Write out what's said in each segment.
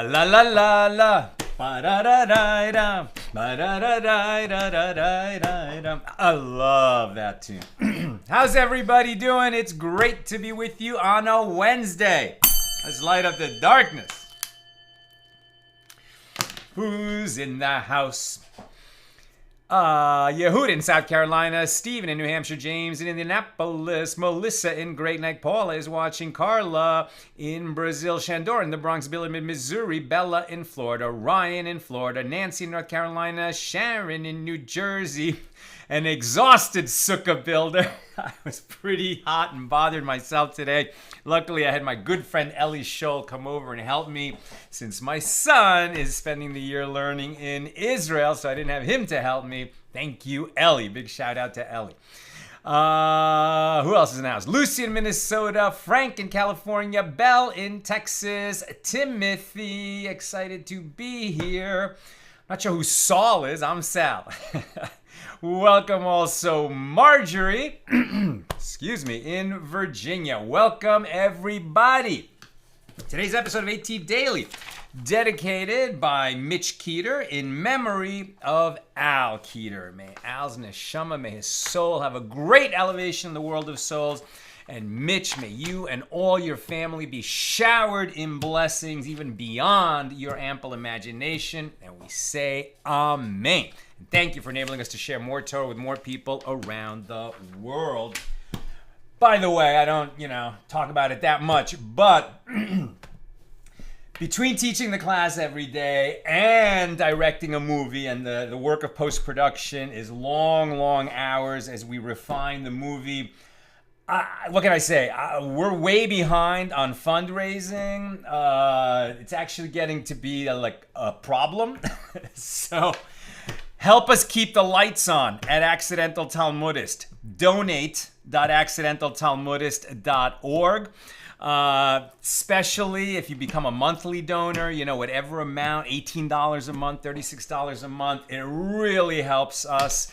La la la la la. Ba-da-da-da-da. Ba-da-da-da-da-da-da-da. I love that tune. How's everybody doing? It's great to be with you on a Wednesday. Let's light up the darkness. Who's in the house? Yehud in South Carolina, Stephen in New Hampshire, James in Indianapolis, Melissa in Great Neck, Paula is watching, Carla in Brazil, Shandor in the Bronx, Bill in Missouri, Bella in Florida, Ryan in Florida, Nancy in North Carolina, Sharon in New Jersey, an exhausted sukkah builder. I was pretty hot and bothered myself today. Luckily, I had my good friend Ellie Scholl come over and help me since my son is spending the year learning in Israel, so I didn't have him to help me. Thank you, Ellie. Big shout out to Ellie. Who else is in the house? Lucy in Minnesota, Frank in California, Belle in Texas, Timothy, excited to be here. Not sure who Saul is. I'm Sal. Welcome also Marjorie, excuse me, in Virginia. Welcome everybody. Today's episode of AT Daily, dedicated by Mitch Keeter in memory of Al Keeter. May Al's neshama, may his soul have a great elevation in the world of souls. And Mitch, may you and all your family be showered in blessings even beyond your ample imagination. And we say amen. And thank you for enabling us to share more Torah with more people around the world. By the way, I don't, talk about it that much, but between teaching the class every day and directing a movie, and the work of post-production is long, long hours as we refine the movie. What can I say? We're way behind on fundraising. It's actually getting to be a problem. So help us keep the lights on at Accidental Talmudist. Donate.accidentaltalmudist.org. Especially if you become a monthly donor, whatever amount, $18 a month, $36 a month, it really helps us.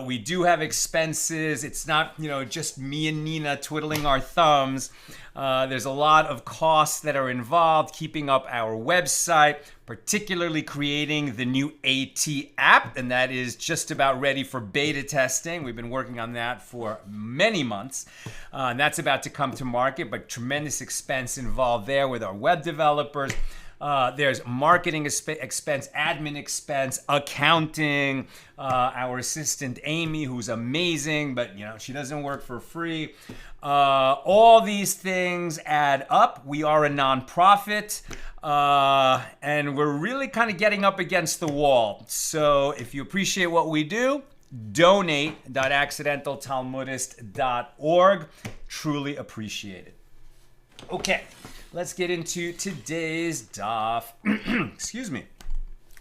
We do have expenses. It's not, just me and Nina twiddling our thumbs. There's a lot of costs that are involved keeping up our website, particularly creating the new AT app, and that is just about ready for beta testing. We've been working on that for many months, and that's about to come to market, but tremendous expense involved there with our web developers. There's marketing expense, admin expense, accounting, our assistant Amy, who's amazing, but she doesn't work for free. All these things add up. We are a nonprofit, and we're really kind of getting up against the wall. So if you appreciate what we do, donate.accidentaltalmudist.org. Truly appreciate it. Okay. Let's get into today's daf. Excuse me.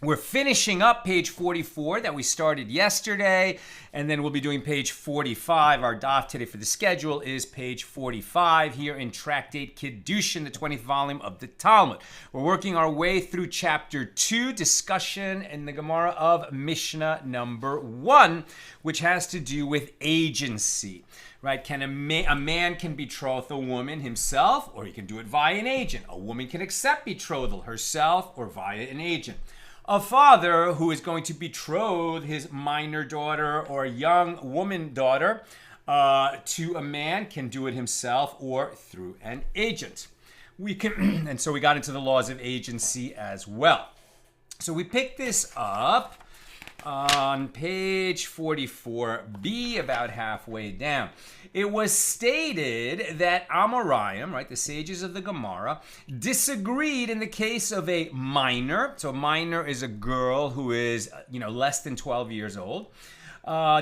We're finishing up page 44 that we started yesterday, and then we'll be doing page 45. Our daf today for the schedule is page 45 here in Tractate Kiddushin, the 20th volume of the Talmud. We're working our way through chapter 2, discussion in the Gemara of Mishna number 1, which has to do with agency. Right? A man can betroth a woman himself, or he can do it via an agent. A woman can accept betrothal herself or via an agent. A father who is going to betroth his minor daughter or young woman daughter to a man can do it himself or through an agent. And so we got into the laws of agency as well. So we picked this up on page 44b, about halfway down. It was stated that Amoraim, right, the sages of the Gemara, disagreed in the case of a minor. So a minor is a girl who is, less than 12 years old.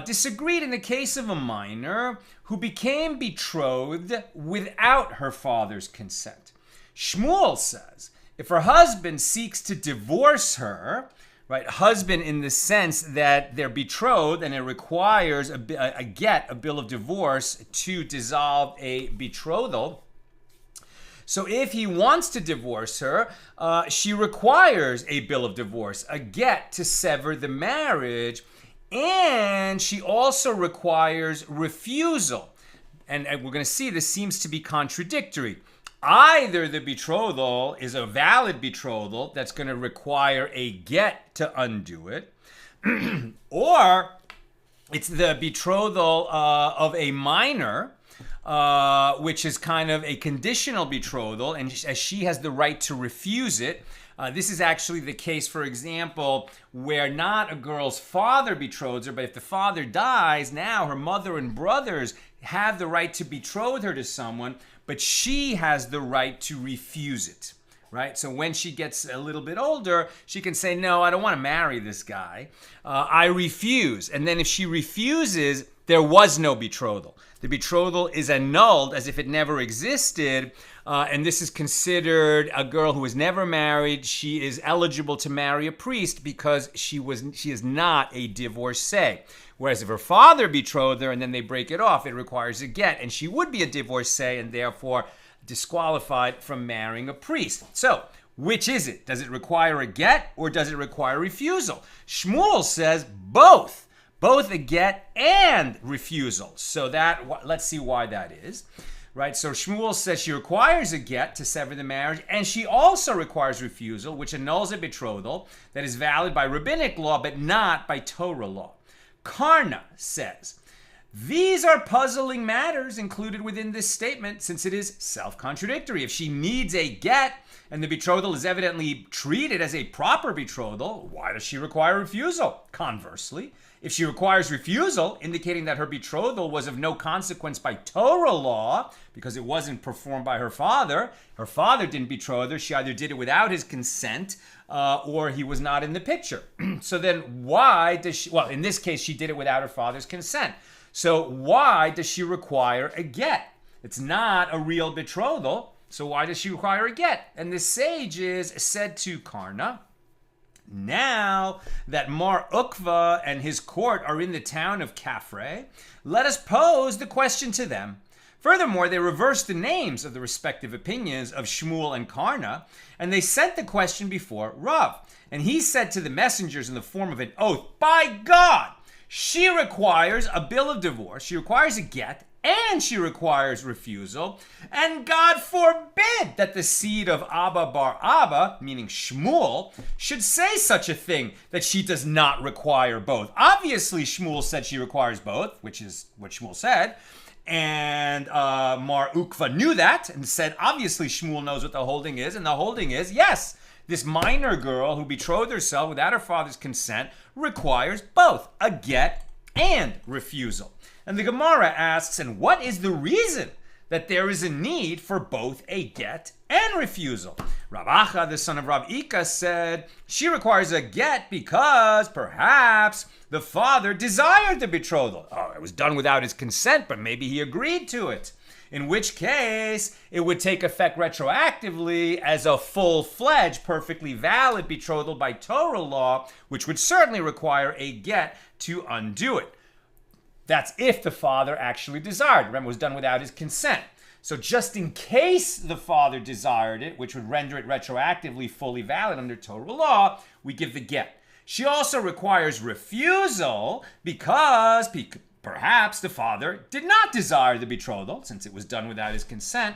Disagreed in the case of a minor who became betrothed without her father's consent. Shmuel says, if her husband seeks to divorce her, right, husband in the sense that they're betrothed and it requires a bill of divorce to dissolve a betrothal. So if he wants to divorce her, she requires a bill of divorce, a get to sever the marriage, and she also requires refusal. And we're going to see this seems to be contradictory. either the betrothal is a valid betrothal that's going to require a get to undo it, or it's the betrothal of a minor, which is kind of a conditional betrothal, and as she has the right to refuse it. This is actually the case, for example, where not a girl's father betroths her, but if the father dies, now her mother and brothers have the right to betroth her to someone, but she has the right to refuse it, right? So when she gets a little bit older, she can say, no, I don't want to marry this guy. I refuse. And then if she refuses, there was no betrothal. The betrothal is annulled as if it never existed, and this is considered a girl who was never married. She is eligible to marry a priest because she is not a divorcee. Whereas if her father betrothed her and then they break it off, it requires a get, and she would be a divorcee and therefore disqualified from marrying a priest. So, which is it? Does it require a get or does it require refusal? Shmuel says both. Both a get and refusal. So let's see why that is. Right, so Shmuel says she requires a get to sever the marriage, and she also requires refusal, which annuls a betrothal that is valid by rabbinic law, but not by Torah law. Karna says, these are puzzling matters included within this statement, since it is self-contradictory. If she needs a get, and the betrothal is evidently treated as a proper betrothal, why does she require refusal? Conversely, if she requires refusal, indicating that her betrothal was of no consequence by Torah law, because it wasn't performed by her father didn't betroth her, she either did it without his consent, or he was not in the picture. So then why does she, well, in this case, she did it without her father's consent. So why does she require a get? It's not a real betrothal, so why does she require a get? And the sages said to Karna, now that Mar Ukva and his court are in the town of Kafre, let us pose the question to them. Furthermore, they reversed the names of the respective opinions of Shmuel and Karna, and they sent the question before Rav. And he said to the messengers in the form of an oath, by God, she requires a bill of divorce, she requires a get, and she requires refusal, and God forbid that the seed of Abba bar Abba, meaning Shmuel, should say such a thing, that she does not require both. Obviously, Shmuel said she requires both, which is what Shmuel said, and Mar Ukva knew that, and said, obviously, Shmuel knows what the holding is, and the holding is, yes, this minor girl who betrothed herself without her father's consent requires both, a get and refusal. And the Gemara asks, and what is the reason that there is a need for both a get and refusal? Rav Acha, the son of Rav Ika, said she requires a get because perhaps the father desired the betrothal. Oh, it was done without his consent, but maybe he agreed to it. In which case, it would take effect retroactively as a full-fledged, perfectly valid betrothal by Torah law, which would certainly require a get to undo it. That's if the father actually desired. Remember, it was done without his consent. So just in case the father desired it, which would render it retroactively fully valid under Torah law, we give the get. She also requires refusal because perhaps the father did not desire the betrothal, since it was done without his consent,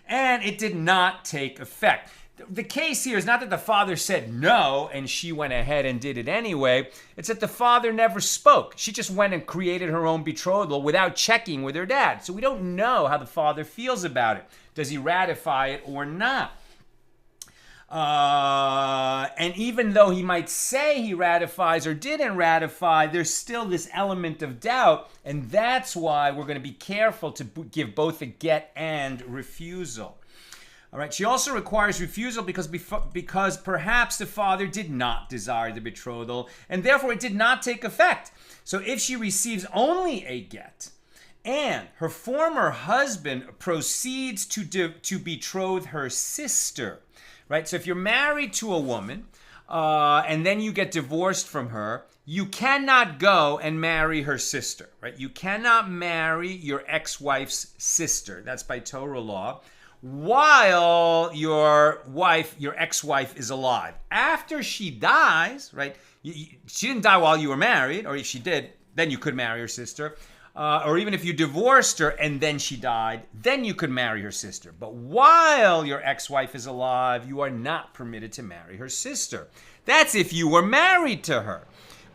and it did not take effect. The case here is not that the father said no and she went ahead and did it anyway. It's that the father never spoke. She just went and created her own betrothal without checking with her dad. So we don't know how the father feels about it. Does he ratify it or not? And even though he might say he ratifies or didn't ratify, there's still this element of doubt. And that's why we're going to be careful to give both a get and refusal. All right. She also requires refusal because perhaps the father did not desire the betrothal, and therefore it did not take effect. So if she receives only a get, and her former husband proceeds to betroth her sister, right? So if you're married to a woman, and then you get divorced from her, you cannot go and marry her sister, right? You cannot marry your ex-wife's sister. That's by Torah law. While your ex-wife is alive. After she dies, right? She didn't die while you were married, or if she did, then you could marry her sister. or even if you divorced her and then she died, then you could marry her sister. But while your ex-wife is alive, you are not permitted to marry her sister. That's if you were married to her.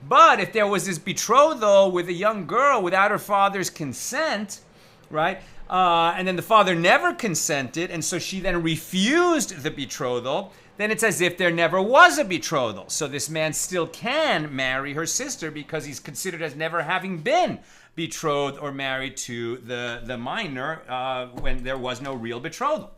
But if there was this betrothal with a young girl without her father's consent, right? And then the father never consented, and so she then refused the betrothal, then it's as if there never was a betrothal. So this man still can marry her sister because he's considered as never having been betrothed or married to the minor when there was no real betrothal.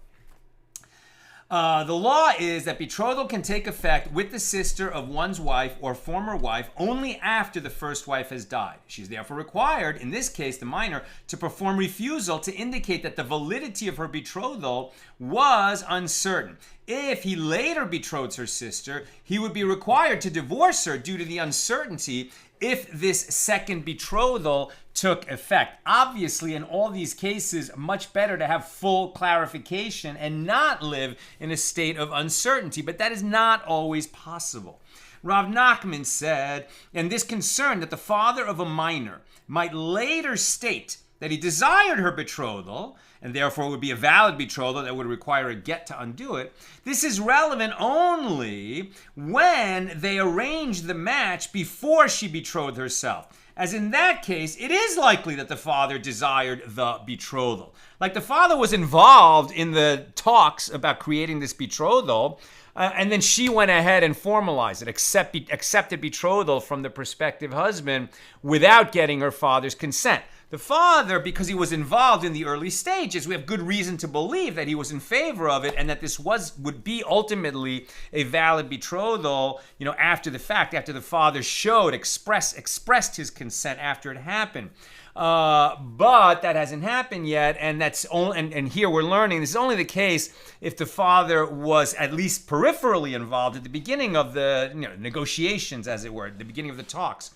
The law is that betrothal can take effect with the sister of one's wife or former wife only after the first wife has died. She's therefore required, in this case the minor, to perform refusal to indicate that the validity of her betrothal was uncertain. If he later betroths her sister, he would be required to divorce her due to the uncertainty if this second betrothal took effect. Obviously, in all these cases, much better to have full clarification and not live in a state of uncertainty, but that is not always possible. Rav Nachman said, and this concern that the father of a minor might later state that he desired her betrothal, and therefore would be a valid betrothal that would require a get to undo it. This is relevant only when they arranged the match before she betrothed herself. As in that case, it is likely that the father desired the betrothal. Like the father was involved in the talks about creating this betrothal, and then she went ahead and formalized it, accepted betrothal from the prospective husband without getting her father's consent. The father, because he was involved in the early stages, we have good reason to believe that he was in favor of it and that this would be ultimately a valid betrothal, after the fact, after the father expressed his consent after it happened. But that hasn't happened yet, and that's only, and here we're learning this is only the case if the father was at least peripherally involved at the beginning of the negotiations, as it were, at the beginning of the talks.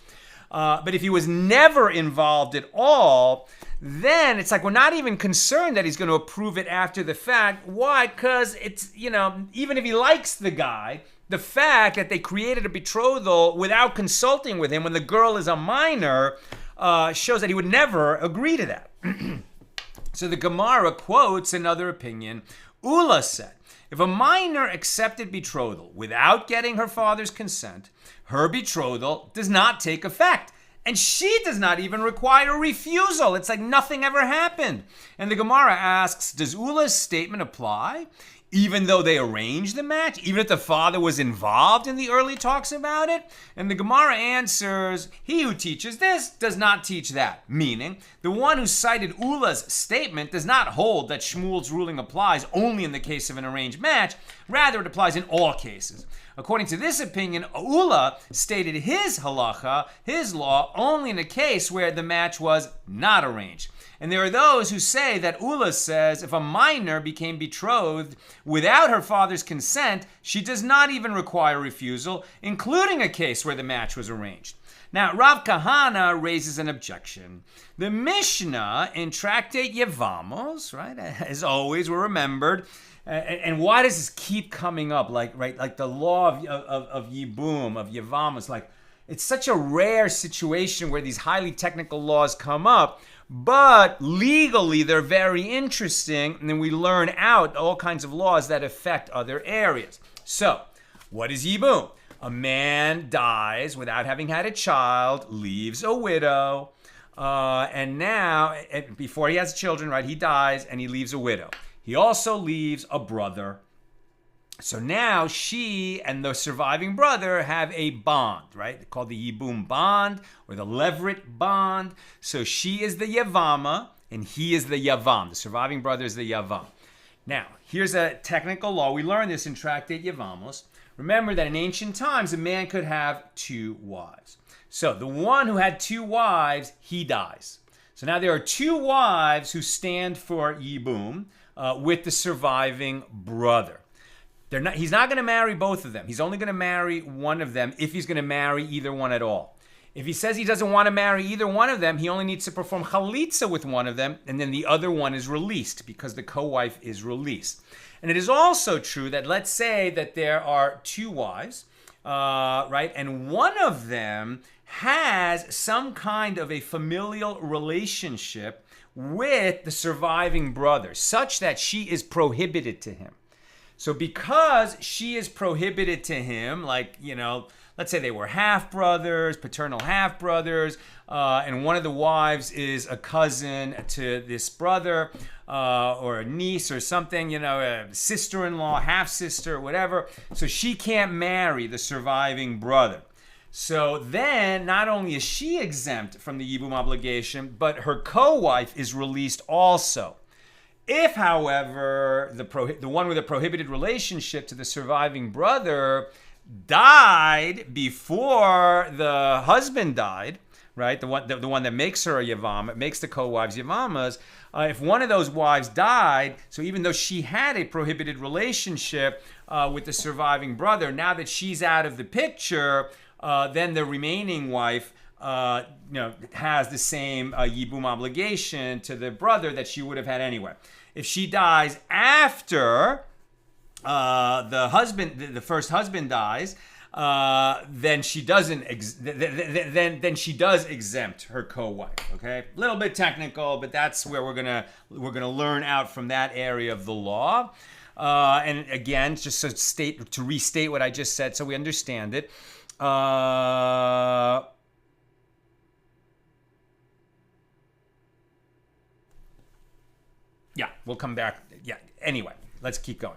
But if he was never involved at all, then it's like we're not even concerned that he's going to approve it after the fact. Why? Because it's, even if he likes the guy, the fact that they created a betrothal without consulting with him when the girl is a minor shows that he would never agree to that. So the Gemara quotes another opinion. Ula said, if a minor accepted betrothal without getting her father's consent, her betrothal does not take effect. And she does not even require a refusal. It's like nothing ever happened. And the Gemara asks, does Ula's statement apply? Even though they arranged the match? Even if the father was involved in the early talks about it? And the Gemara answers, he who teaches this does not teach that. Meaning, the one who cited Ula's statement does not hold that Shmuel's ruling applies only in the case of an arranged match. Rather, it applies in all cases. According to this opinion, Ula stated his halacha, his law, only in a case where the match was not arranged. And there are those who say that Ula says if a minor became betrothed without her father's consent, she does not even require refusal, including a case where the match was arranged. Now, Rav Kahana raises an objection. The Mishna in Tractate Yevamos, right, as always, were remembered. And why does this keep coming up? Like the law of yibum, of Yevamos, it's such a rare situation where these highly technical laws come up, but legally they're very interesting, and then we learn out all kinds of laws that affect other areas. So, what is yibum? A man dies without having had a child, leaves a widow, and now, before he has children, right, he dies and he leaves a widow. He also leaves a brother. So now she and the surviving brother have a bond, right? Called the yibum bond or the levirate bond. So she is the yavama and he is the yavam. The surviving brother is the yavam. Now, here's a technical law. We learned this in Tractate Yevamos. Remember that in ancient times, a man could have two wives. So the one who had two wives, he dies. So now there are two wives who stand for yibum with the surviving brother. He's not going to marry both of them. He's only going to marry one of them if he's going to marry either one at all. If he says he doesn't want to marry either one of them, he only needs to perform chalitza with one of them, and then the other one is released because the co-wife is released. And it is also true that let's say that there are two wives, right? And one of them has some kind of a familial relationship with the surviving brother, such that she is prohibited to him. So because she is prohibited to him, like, let's say they were half-brothers, paternal half-brothers, and one of the wives is a cousin to this brother, or a niece or something, a sister-in-law, half-sister, whatever. So she can't marry the surviving brother. So then, not only is she exempt from the yibum obligation, but her co-wife is released also. If, however, the one with a prohibited relationship to the surviving brother died before the husband died, right? The one that makes her a yavam, makes the co-wives yavamas. If one of those wives died, so even though she had a prohibited relationship with the surviving brother, now that she's out of the picture, then the remaining wife, has the same yibum obligation to the brother that she would have had anyway. If she dies after the first husband dies, then she doesn't. Then she does exempt her co-wife. Okay, a little bit technical, but that's where we're gonna learn out from that area of the law. And again, just to restate what I just said, so we understand it. Yeah, we'll come back. Yeah, anyway, let's keep going.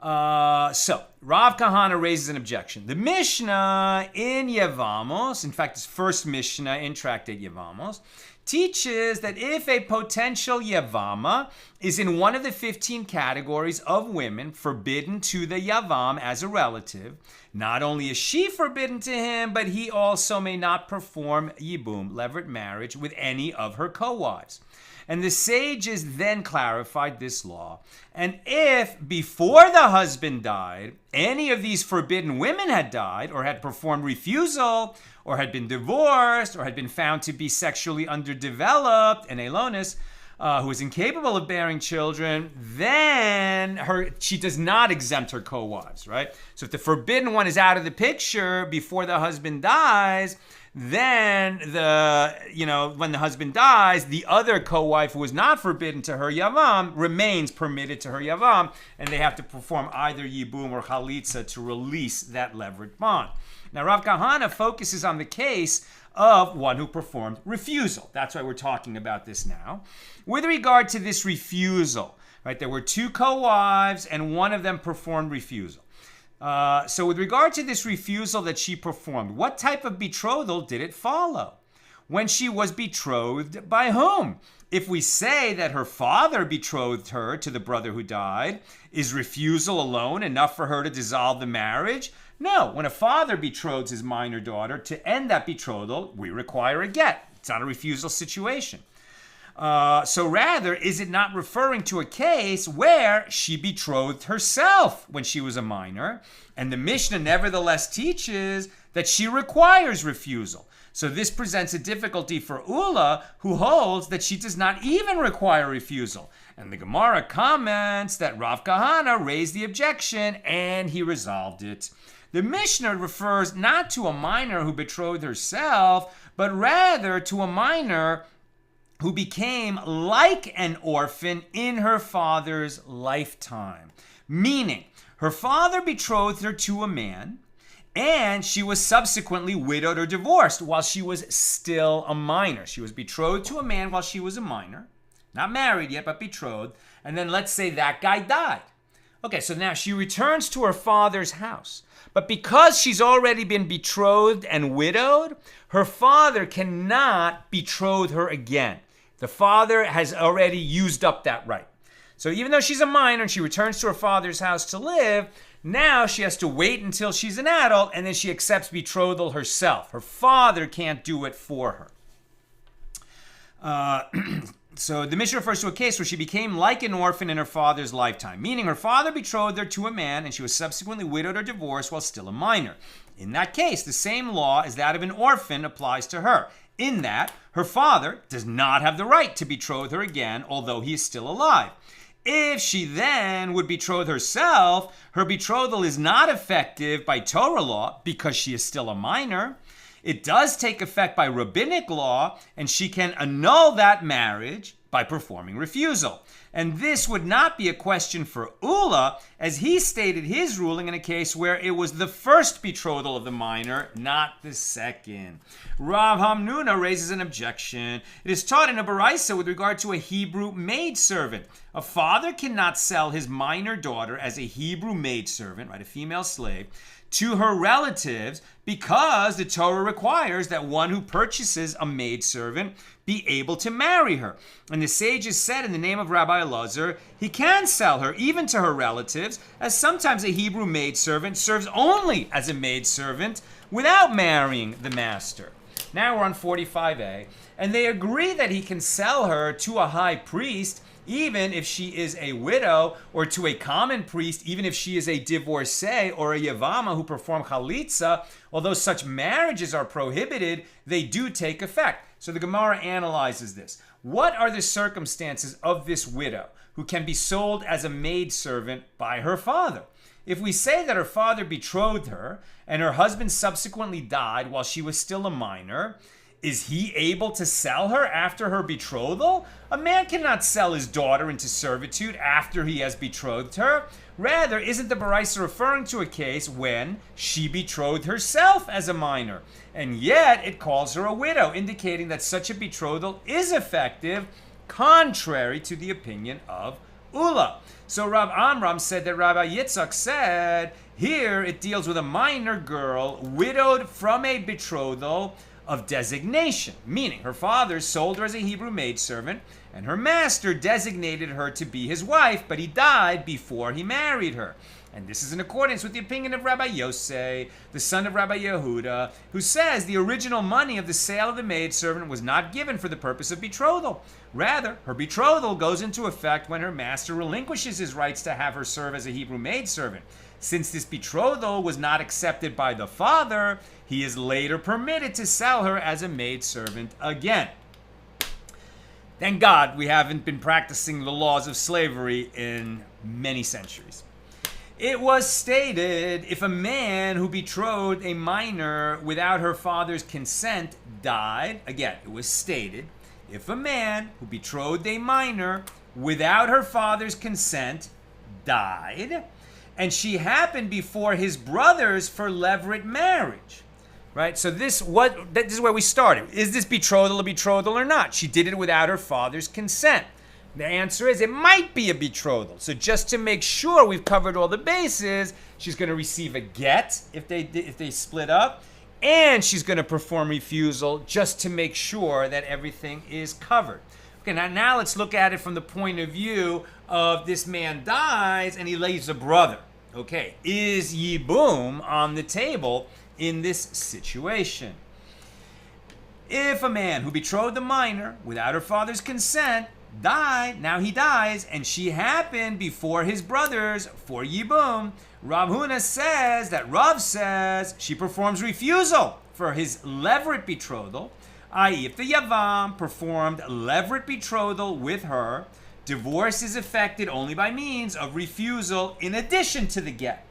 So, Rav Kahana raises an objection. The Mishnah in Yevamos, in fact, it's first Mishnah in Tractate Yevamos, teaches that if a potential Yavama is in one of the 15 categories of women forbidden to the Yavam as a relative, not only is she forbidden to him, but he also may not perform yibum, levirate marriage, with any of her co-wives. And the sages then clarified this law. And if before the husband died, any of these forbidden women had died, or had performed refusal, or had been divorced, or had been found to be sexually underdeveloped, an Elonis, who is incapable of bearing children, then she does not exempt her co-wives, right? So if the forbidden one is out of the picture before the husband dies, then when the husband dies, the other co-wife who was not forbidden to her yavam remains permitted to her yavam, and they have to perform either yibum or chalitza to release that levirate bond. Now, Rav Kahana focuses on the case of one who performed refusal. That's why we're talking about this now. With regard to this refusal, right, there were two co-wives, and one of them performed refusal. So with regard to this refusal that she performed, what type of betrothal did it follow? When she was betrothed by whom? If we say that her father betrothed her to the brother who died, is refusal alone enough for her to dissolve the marriage? No. When a father betroths his minor daughter, to end that betrothal, we require a get. It's not a refusal situation. So rather, is it not referring to a case where she betrothed herself when she was a minor, and the Mishnah nevertheless teaches that she requires refusal? So this presents a difficulty for Ula, who holds that she does not even require refusal. And the Gemara comments that Rav Kahana raised the objection and he resolved it. The Mishnah refers not to a minor who betrothed herself, but rather to a minor who became like an orphan in her father's lifetime. Meaning, her father betrothed her to a man, and she was subsequently widowed or divorced while she was still a minor. She was betrothed to a man while she was a minor, not married yet, but betrothed, and then let's say that guy died. Okay, so now she returns to her father's house. But because she's already been betrothed and widowed, her father cannot betroth her again. The father has already used up that right. So even though she's a minor and she returns to her father's house to live, now she has to wait until she's an adult and then she accepts betrothal herself. Her father can't do it for her. So the Mishnah refers to a case where she became like an orphan in her father's lifetime, meaning her father betrothed her to a man and she was subsequently widowed or divorced while still a minor. In that case, the same law as that of an orphan applies to her, in that her father does not have the right to betroth her again, although he is still alive. If she then would betroth herself, her betrothal is not effective by Torah law because she is still a minor. it does take effect by rabbinic law, and she can annul that marriage by performing refusal. And this would not be a question for Ula, as he stated his ruling in a case where it was the first betrothal of the minor, not the second. Rav Hamnuna raises an objection. It is taught in a baraisa with regard to a Hebrew maidservant. A father cannot sell his minor daughter as a Hebrew maidservant, right, a female slave, to her relatives, because the Torah requires that one who purchases a maidservant be able to marry her. And the sages said in the name of Rabbi Elazar, he can sell her even to her relatives, as sometimes a Hebrew maidservant serves only as a maidservant without marrying the master. Now we're on 45a, and they agree that he can sell her to a high priest even if she is a widow, or to a common priest, even if she is a divorcee or a yavama who perform chalitza. Although such marriages are prohibited, they do take effect. So the Gemara analyzes this. What are the circumstances of this widow who can be sold as a maidservant by her father? If we say that her father betrothed her and her husband subsequently died while she was still a minor, is he able to sell her after her betrothal? A man cannot sell his daughter into servitude after he has betrothed her. Rather, isn't the baraisa referring to a case when she betrothed herself as a minor? And yet it calls her a widow, indicating that such a betrothal is effective, contrary to the opinion of Ula. So Rav Amram said that Rabbi Yitzchak said, here it deals with a minor girl widowed from a betrothal of designation, meaning her father sold her as a Hebrew maidservant, and her master designated her to be his wife, but he died before he married her. And this is in accordance with the opinion of Rabbi Yosei, the son of Rabbi Yehuda, who says the original money of the sale of the maidservant was not given for the purpose of betrothal. Rather, her betrothal goes into effect when her master relinquishes his rights to have her serve as a Hebrew maidservant. Since this betrothal was not accepted by the father, he is later permitted to sell her as a maidservant again. Thank God we haven't been practicing the laws of slavery in many centuries. It was stated, if a man who betrothed a minor without her father's consent died, again, it was stated, if a man who betrothed a minor without her father's consent died, and she happened before his brothers for levirate marriage, right? So this is where we started. Is this betrothal a betrothal or not? She did it without her father's consent. The answer is it might be a betrothal. So just to make sure we've covered all the bases, she's going to receive a get if they split up, and she's going to perform refusal just to make sure that everything is covered. Okay, now let's look at it from the point of view of this man dies and he leaves a brother. Okay, is yibum on the table in this situation? If a man who betrothed a minor without her father's consent died, now he dies, and she happened before his brothers for yibum, Rav Huna says that Rav says she performs refusal for his levirate betrothal, i.e. if the yavam performed levirate betrothal with her, divorce is effected only by means of refusal in addition to the get.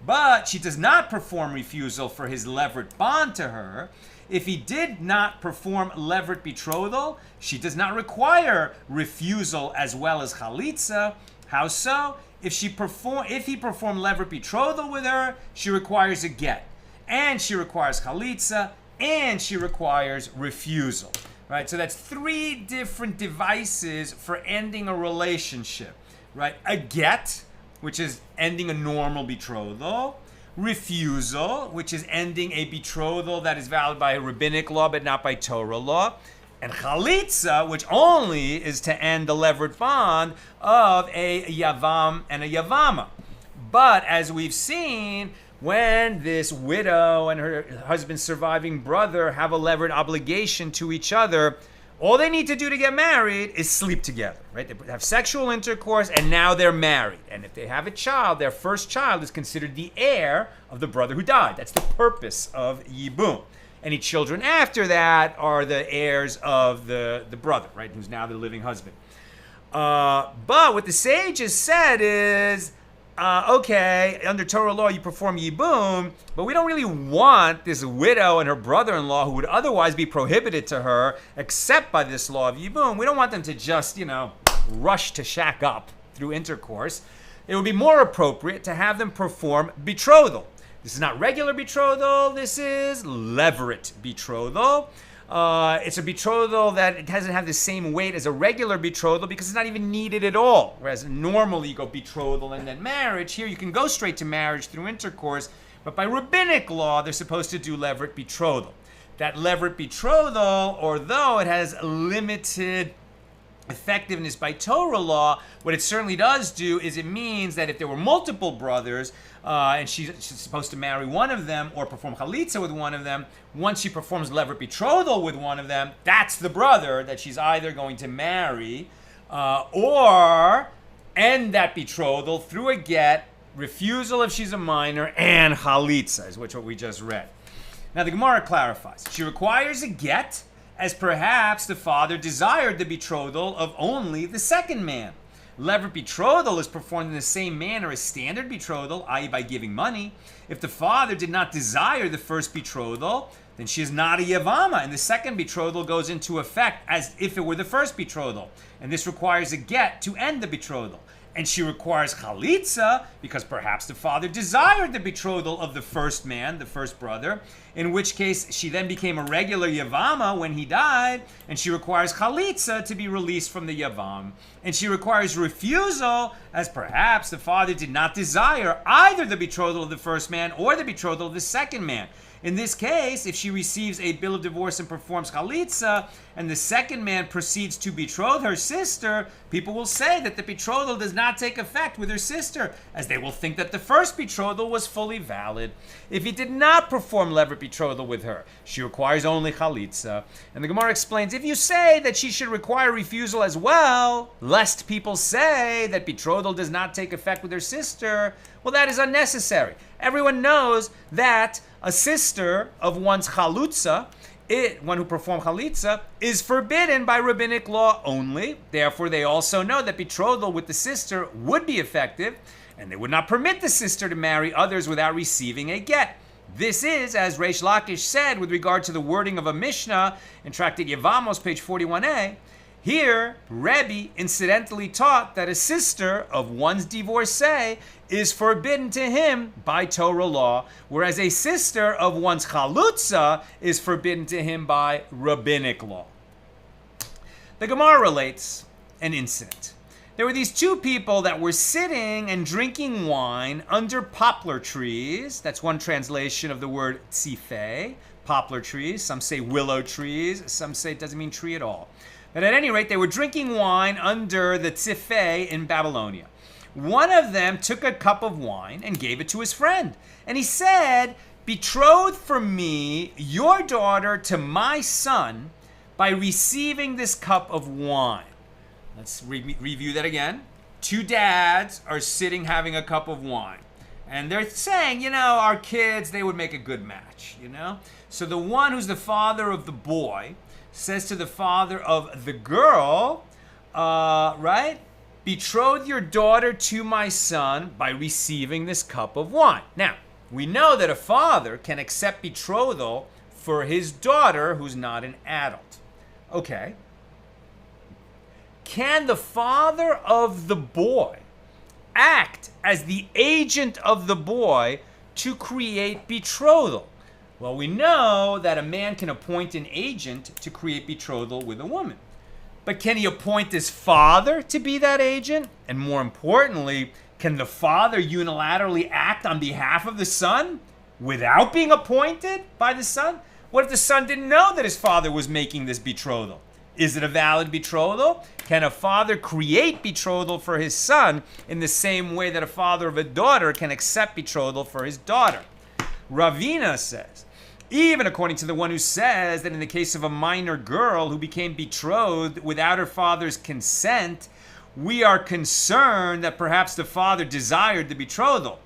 But she does not perform refusal for his levirate bond to her. If he did not perform levirate betrothal, she does not require refusal as well as chalitza. How so? If he performed levirate betrothal with her, she requires a get, and she requires chalitza, and she requires refusal. Right? So that's three different devices for ending a relationship. Right? A get, which is ending a normal betrothal. Refusal, which is ending a betrothal that is valid by rabbinic law but not by Torah law. And chalitza, which only is to end the levirate bond of a yavam and a yavama. But as we've seen, when this widow and her husband's surviving brother have a levirate obligation to each other, all they need to do to get married is sleep together, right? They have sexual intercourse, and now they're married. And if they have a child, their first child is considered the heir of the brother who died. That's the purpose of yibum. Any children after that are the heirs of the brother, right? Who's now the living husband. But what the sages said is, okay, under Torah law, you perform yibum, but we don't really want this widow and her brother-in-law who would otherwise be prohibited to her, except by this law of yibum. We don't want them to just, rush to shack up through intercourse. It would be more appropriate to have them perform betrothal. This is not regular betrothal. This is levirate betrothal. It's a betrothal that it doesn't have the same weight as a regular betrothal because it's not even needed at all. Whereas normally you go betrothal and then marriage. Here you can go straight to marriage through intercourse. But by rabbinic law, they're supposed to do levirate betrothal. That levirate betrothal, although it has limited effectiveness by Torah law, what it certainly does do is it means that if there were multiple brothers and she's supposed to marry one of them or perform chalitza with one of them, once she performs levirate betrothal with one of them, that's the brother that she's either going to marry or end that betrothal through a get, refusal if she's a minor, and chalitza, is what we just read. Now the Gemara clarifies. She requires a get as perhaps the father desired the betrothal of only the second man. Levirate betrothal is performed in the same manner as standard betrothal, i.e. by giving money. If the father did not desire the first betrothal, then she is not a yavama, and the second betrothal goes into effect as if it were the first betrothal. And this requires a get to end the betrothal. And she requires chalitza because perhaps the father desired the betrothal of the first man, the first brother, in which case she then became a regular yavama when he died, and she requires chalitza to be released from the yavam. And she requires refusal as perhaps the father did not desire either the betrothal of the first man or the betrothal of the second man. In this case, if she receives a bill of divorce and performs chalitza, and the second man proceeds to betroth her sister, people will say that the betrothal does not take effect with her sister, as they will think that the first betrothal was fully valid. If he did not perform levirate betrothal with her, she requires only chalitza. And the Gemara explains, if you say that she should require refusal as well, lest people say that betrothal does not take effect with her sister, well, that is unnecessary. Everyone knows that a sister of one's chalutza, one who performed chalitza, is forbidden by rabbinic law only. Therefore, they also know that betrothal with the sister would be effective, and they would not permit the sister to marry others without receiving a get. This is, as Reish Lakish said with regard to the wording of a Mishna in Tractate Yevamos, page 41a, here, Rebbe incidentally taught that a sister of one's divorcee is forbidden to him by Torah law, whereas a sister of one's chalutza is forbidden to him by rabbinic law. The Gemara relates an incident. There were these two people that were sitting and drinking wine under poplar trees. That's one translation of the word tzifei, poplar trees. Some say willow trees. Some say it doesn't mean tree at all. But at any rate, they were drinking wine under the tzifei in Babylonia. One of them took a cup of wine and gave it to his friend. And he said, betroth for me your daughter to my son by receiving this cup of wine. Let's review that again. Two dads are sitting having a cup of wine. And they're saying, our kids, they would make a good match, So the one who's the father of the boy says to the father of the girl, betroth your daughter to my son by receiving this cup of wine. Now, we know that a father can accept betrothal for his daughter who's not an adult. Okay. Can the father of the boy act as the agent of the boy to create betrothal? Well, we know that a man can appoint an agent to create betrothal with a woman. But can he appoint his father to be that agent? And more importantly, can the father unilaterally act on behalf of the son without being appointed by the son? What if the son didn't know that his father was making this betrothal? Is it a valid betrothal? Can a father create betrothal for his son in the same way that a father of a daughter can accept betrothal for his daughter? Ravina says, even according to the one who says that in the case of a minor girl who became betrothed without her father's consent, we are concerned that perhaps the father desired the betrothal.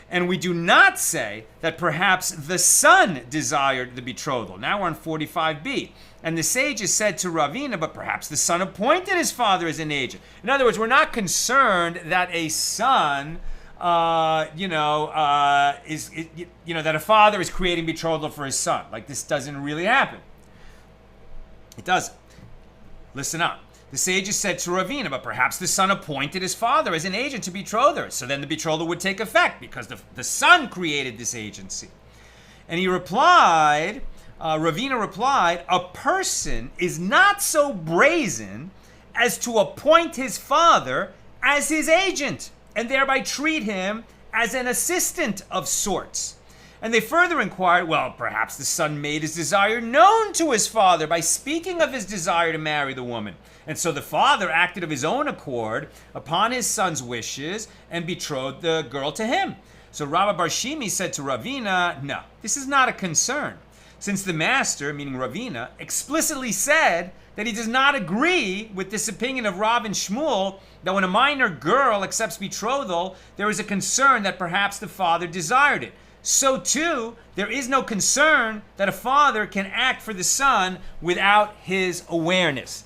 And we do not say that perhaps the son desired the betrothal. Now we're on 45b. And the sages said to Ravina, but perhaps the son appointed his father as an agent. In other words, we're not concerned that a son that a father is creating betrothal for his son. Like, this doesn't really happen. It doesn't. Listen up. The sages said to Ravina, but perhaps the son appointed his father as an agent to betroth her. So then the betrothal would take effect because the son created this agency. And he replied, Ravina replied, a person is not so brazen as to appoint his father as his agent and thereby treat him as an assistant of sorts. And they further inquired, well, perhaps the son made his desire known to his father by speaking of his desire to marry the woman. And so the father acted of his own accord upon his son's wishes and betrothed the girl to him. So Rabba Bar Shimi said to Ravina, no, this is not a concern, since the master, meaning Ravina, explicitly said that he does not agree with this opinion of Rav and Shmuel that when a minor girl accepts betrothal, there is a concern that perhaps the father desired it. So too, there is no concern that a father can act for the son without his awareness.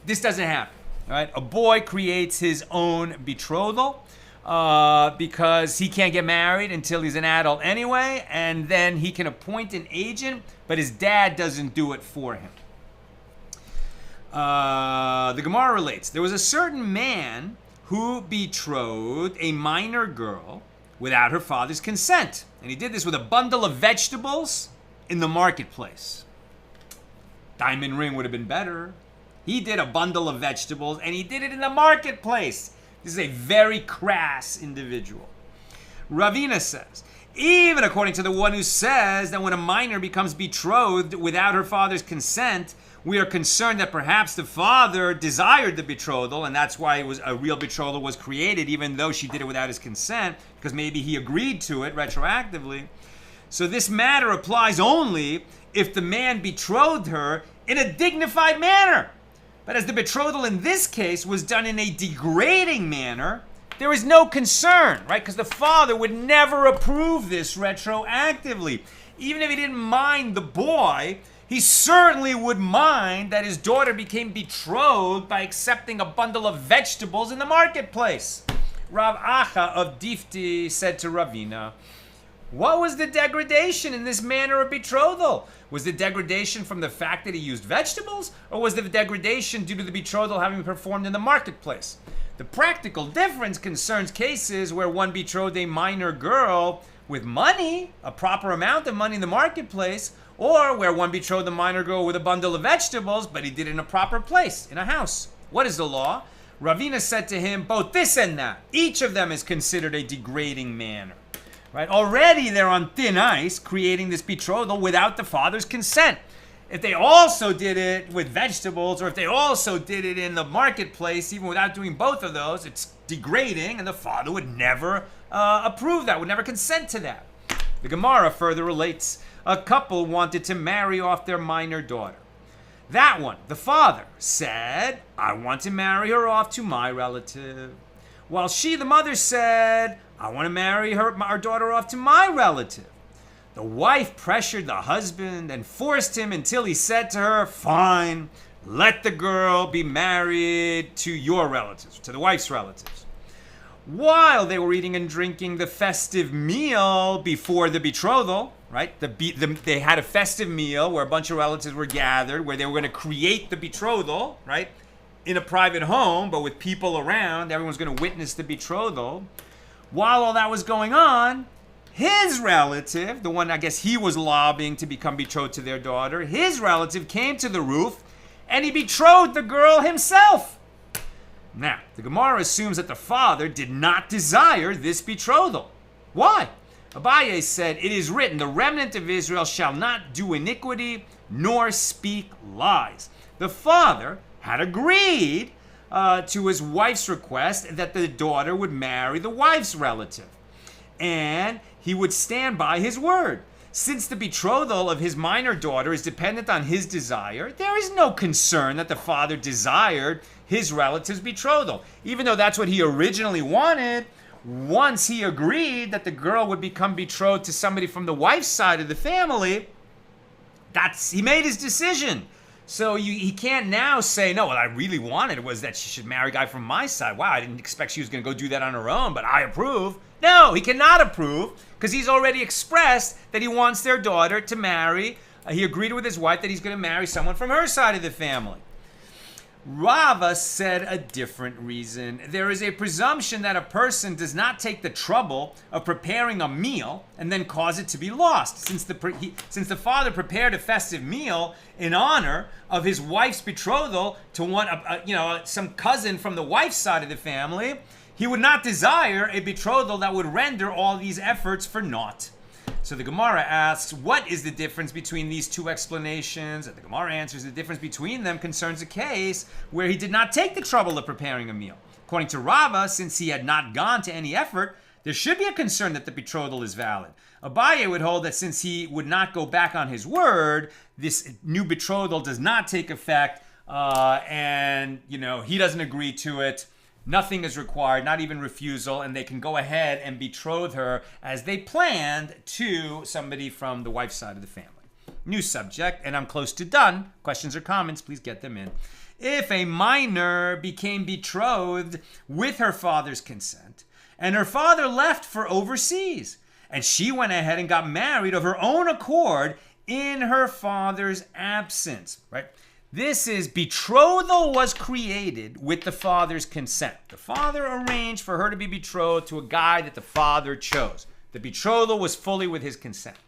This doesn't happen, right? A boy creates his own betrothal because he can't get married until he's an adult anyway, and then he can appoint an agent, but his dad doesn't do it for him. The Gemara relates, there was a certain man who betrothed a minor girl without her father's consent. And he did this with a bundle of vegetables in the marketplace. Diamond ring would have been better. He did a bundle of vegetables and he did it in the marketplace. This is a very crass individual. Ravina says, even according to the one who says that when a minor becomes betrothed without her father's consent, we are concerned that perhaps the father desired the betrothal, and that's why a real betrothal was created, even though she did it without his consent, because maybe he agreed to it retroactively. So this matter applies only if the man betrothed her in a dignified manner. But as the betrothal in this case was done in a degrading manner, there is no concern, right? Because the father would never approve this retroactively. Even if he didn't mind the boy, he certainly would mind that his daughter became betrothed by accepting a bundle of vegetables in the marketplace. Rav Acha of Difti said to Ravina, what was the degradation in this manner of betrothal? Was the degradation from the fact that he used vegetables, or was the degradation due to the betrothal having been performed in the marketplace? The practical difference concerns cases where one betrothed a minor girl with money, a proper amount of money in the marketplace, or where one betrothed a minor girl with a bundle of vegetables, but he did it in a proper place, in a house. What is the law? Ravina said to him, both this and that. Each of them is considered a degrading manner. Right? Already they're on thin ice, creating this betrothal without the father's consent. If they also did it with vegetables, or if they also did it in the marketplace, even without doing both of those, it's degrading, and the father would never approve that, would never consent to that. The Gemara further relates, a couple wanted to marry off their minor daughter. That one, the father, said, I want to marry her off to my relative. While she, the mother, said, I want to marry our daughter off to my relative. The wife pressured the husband and forced him until he said to her, fine, let the girl be married to your relatives, to the wife's relatives. While they were eating and drinking the festive meal before the betrothal, right? They had a festive meal where a bunch of relatives were gathered, where they were going to create the betrothal, right? In a private home, but with people around. Everyone's going to witness the betrothal. While all that was going on, his relative, the one I guess he was lobbying to become betrothed to their daughter, his relative came to the roof and he betrothed the girl himself. Now, the Gemara assumes that the father did not desire this betrothal. Why? Abaye said, it is written, the remnant of Israel shall not do iniquity nor speak lies. The father had agreed to his wife's request that the daughter would marry the wife's relative. And he would stand by his word. Since the betrothal of his minor daughter is dependent on his desire, there is no concern that the father desired his relative's betrothal. Even though that's what he originally wanted, once he agreed that the girl would become betrothed to somebody from the wife's side of the family, he made his decision. So he can't now say, no, what I really wanted was that she should marry a guy from my side. Wow, I didn't expect she was going to go do that on her own, but I approve. No, he cannot approve because he's already expressed that he wants their daughter to marry. He agreed with his wife that he's going to marry someone from her side of the family. Rava said a different reason. There is a presumption that a person does not take the trouble of preparing a meal and then cause it to be lost. Since the father prepared a festive meal in honor of his wife's betrothal to some cousin from the wife's side of the family, he would not desire a betrothal that would render all these efforts for naught. So the Gemara asks, what is the difference between these two explanations? And the Gemara answers, the difference between them concerns a case where he did not take the trouble of preparing a meal. According to Rava, since he had not gone to any effort, there should be a concern that the betrothal is valid. Abaye would hold that since he would not go back on his word, this new betrothal does not take effect, and he doesn't agree to it. Nothing is required, not even refusal, and they can go ahead and betroth her as they planned to somebody from the wife's side of the family. New subject, and I'm close to done. Questions or comments, please get them in. If a minor became betrothed with her father's consent, and her father left for overseas, and she went ahead and got married of her own accord in her father's absence, right? This is betrothal was created with the father's consent. The father arranged for her to be betrothed to a guy that the father chose. The betrothal was fully with his consent.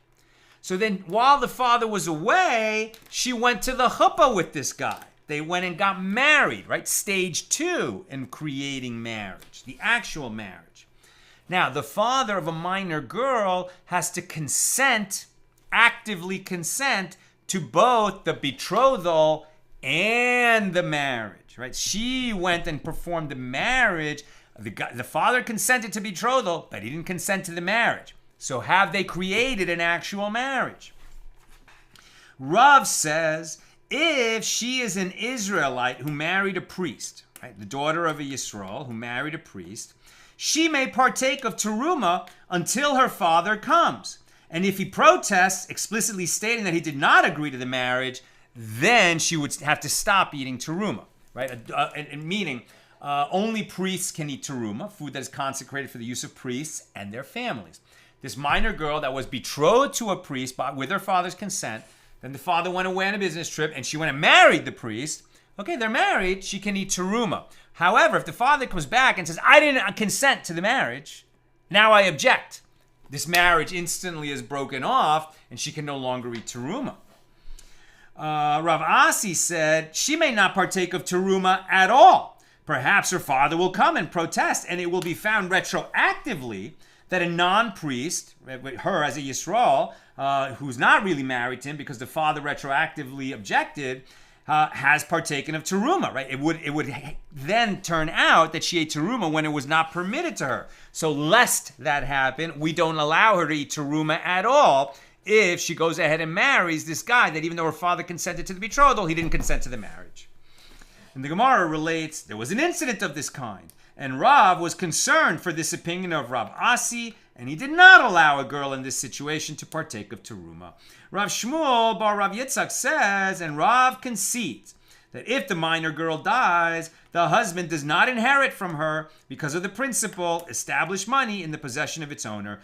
So then while the father was away, she went to the chuppah with this guy. They went and got married, right? Stage 2 in creating marriage, the actual marriage. Now, the father of a minor girl has to actively consent to both the betrothal and the marriage, right? She went and performed the marriage. The father consented to betrothal, but he didn't consent to the marriage. So have they created an actual marriage? Rav says, if she is an Israelite who married a priest, right, the daughter of a Yisrael who married a priest, she may partake of teruma until her father comes. And if he protests, explicitly stating that he did not agree to the marriage, then she would have to stop eating teruma, right? Meaning, only priests can eat teruma, food that is consecrated for the use of priests and their families. This minor girl that was betrothed to a priest with her father's consent, then the father went away on a business trip and she went and married the priest. Okay, they're married, she can eat teruma. However, if the father comes back and says, I didn't consent to the marriage, now I object. This marriage instantly is broken off and she can no longer eat teruma. Rav Asi said she may not partake of teruma at all. Perhaps her father will come and protest, and it will be found retroactively that a non-priest, her as a Yisrael, who's not really married to him because the father retroactively objected, has partaken of teruma, right? It would then turn out that she ate teruma when it was not permitted to her. So lest that happen, we don't allow her to eat teruma at all if she goes ahead and marries this guy that even though her father consented to the betrothal, he didn't consent to the marriage. And the Gemara relates, there was an incident of this kind, and Rav was concerned for this opinion of Rav Asi, and he did not allow a girl in this situation to partake of teruma. Rav Shmuel bar Rav Yitzchak says, and Rav concedes, that if the minor girl dies, the husband does not inherit from her because of the principle, establish money in the possession of its owner.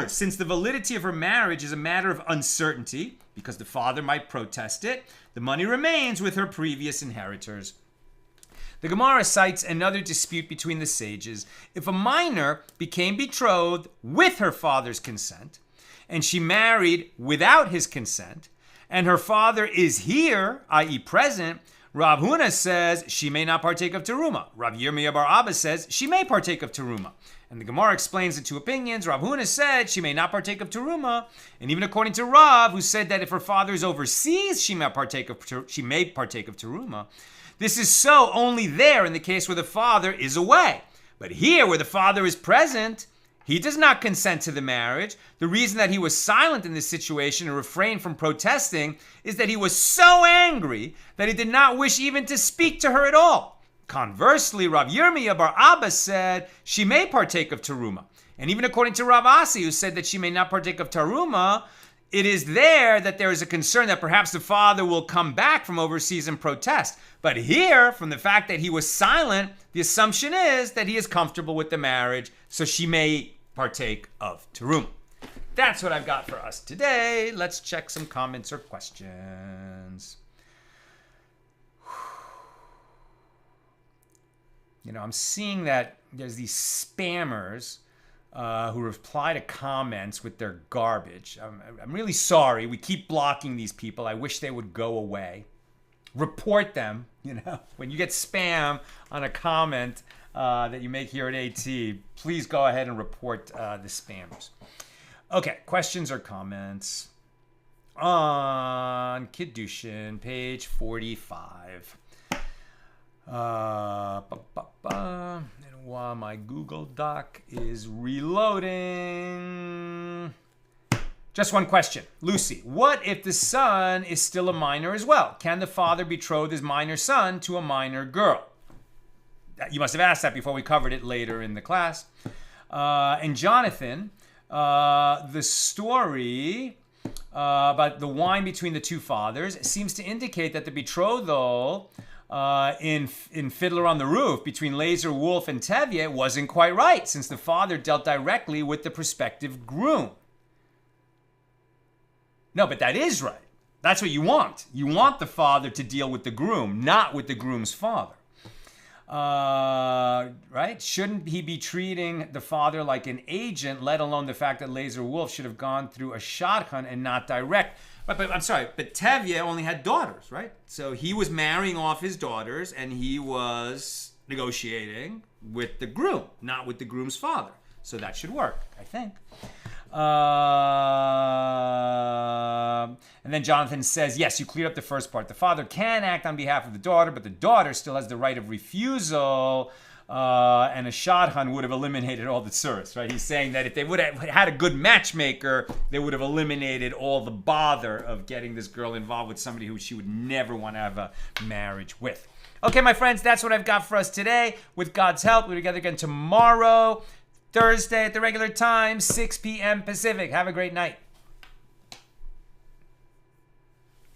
Since the validity of her marriage is a matter of uncertainty, because the father might protest it, the money remains with her previous inheritors. The Gemara cites another dispute between the sages. If a minor became betrothed with her father's consent, and she married without his consent, and her father is here, i.e. present, Rav Huna says she may not partake of teruma. Rav Yirmiyah bar Abba says she may partake of teruma. And the Gemara explains the two opinions. Rav Huna said she may not partake of teruma, and even according to Rav, who said that if her father is overseas, she may partake of teruma. This is so only there in the case where the father is away. But here, where the father is present, he does not consent to the marriage. The reason that he was silent in this situation and refrained from protesting is that he was so angry that he did not wish even to speak to her at all. Conversely, Rav Yirmiyah bar Abba said she may partake of teruma. And even according to Rav Asi, who said that she may not partake of teruma, it is there that there is a concern that perhaps the father will come back from overseas and protest. But here, from the fact that he was silent, the assumption is that he is comfortable with the marriage, so she may partake of teruma. That's what I've got for us today. Let's check some comments or questions. You know, I'm seeing that there's these spammers who reply to comments with their garbage. I'm really sorry. We keep blocking these people. I wish they would go away. Report them. You know, when you get spam on a comment that you make here at AT, please go ahead and report the spammers. Okay, questions or comments on Kiddushin, page 45. And while my Google Doc is reloading, just one question. Lucy, what if the son is still a minor as well? Can the father betroth his minor son to a minor girl? You must have asked that before we covered it later in the class. And Jonathan, the story about the wine between the two fathers seems to indicate that the betrothal in Fiddler on the Roof between Laser Wolf and Tevye wasn't quite right, since the father dealt directly with the prospective groom. No, but that is right. That's what you want. You want the father to deal with the groom, not with the groom's father. Right? Shouldn't he be treating the father like an agent, let alone the fact that Laser Wolf should have gone through a shotgun and not direct? But I'm sorry, but Tevye only had daughters, right? So he was marrying off his daughters and he was negotiating with the groom, not with the groom's father. So that should work, I think. And then Jonathan says, yes, you cleared up the first part. The father can act on behalf of the daughter, but the daughter still has the right of refusal, and a shotgun would have eliminated all the tsuris, right? He's saying that if they would have had a good matchmaker, they would have eliminated all the bother of getting this girl involved with somebody who she would never want to have a marriage with. Okay, my friends, that's what I've got for us today. With God's help, we're together again tomorrow, Thursday at the regular time, 6 p.m. Pacific. Have a great night.